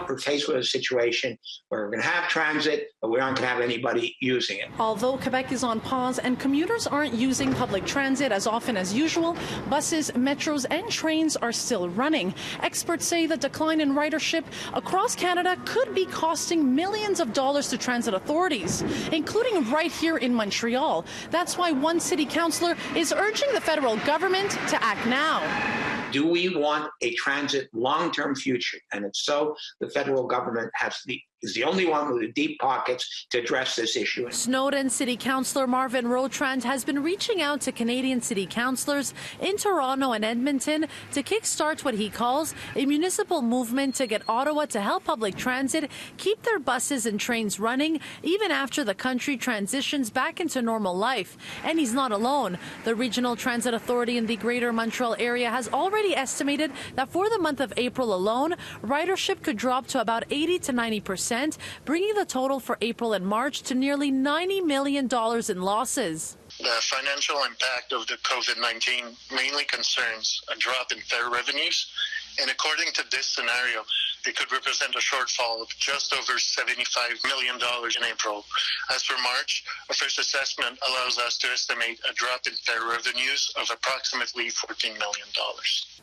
now we're faced with a situation where we're going to have transit, but we aren't going to have anybody using it. Although Quebec is on pause and commuters aren't using public transit as often as usual, buses, metros, and trains are still running. Experts say the decline in ridership across Canada could be costing millions of dollars to transit authorities, including right here in Montreal. That's why one city councillor is urging the federal government to act now. Do we want a transit long-term future? And if so, the federal government is the only one with the deep pockets to address this issue. Snowdon City Councillor Marvin Rotrand has been reaching out to Canadian city councillors in Toronto and Edmonton to kickstart what he calls a municipal movement to get Ottawa to help public transit keep their buses and trains running even after the country transitions back into normal life. And he's not alone. The Regional Transit Authority in the Greater Montreal area has already estimated that for the month of April alone, ridership could drop to about 80 to 90%. Bringing the total for April and March to nearly $90 million in losses. The financial impact of the COVID-19 mainly concerns a drop in fare revenues, and according to this scenario, it could represent a shortfall of just over $75 million in April. As for March, our first assessment allows us to estimate a drop in fare revenues of approximately $14 million.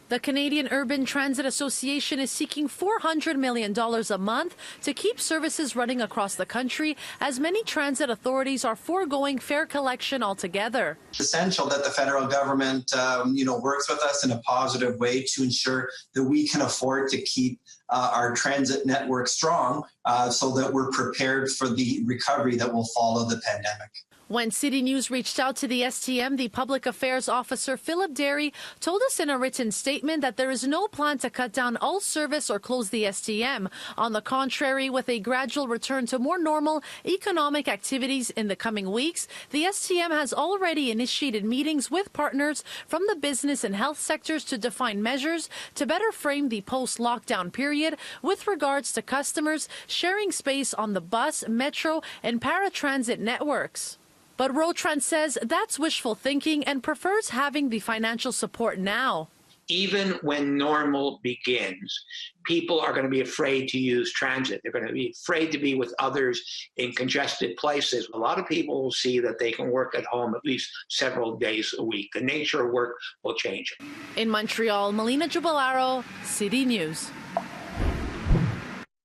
The Canadian Urban Transit Association is seeking $400 million a month to keep services running across the country, as many transit authorities are foregoing fare collection altogether. It's essential that the federal government, works with us in a positive way to ensure that we can afford to keep our transit network strong so that we're prepared for the recovery that will follow the pandemic. When City News reached out to the STM, the Public Affairs Officer Philip Derry told us in a written statement that there is no plan to cut down all service or close the STM. On the contrary, with a gradual return to more normal economic activities in the coming weeks, the STM has already initiated meetings with partners from the business and health sectors to define measures to better frame the post-lockdown period with regards to customers sharing space on the bus, metro, and paratransit networks. But Rotrand says that's wishful thinking and prefers having the financial support now. Even when normal begins, people are going to be afraid to use transit. They're going to be afraid to be with others in congested places. A lot of people will see that they can work at home at least several days a week. The nature of work will change. In Montreal, Melina Giubilaro, City News.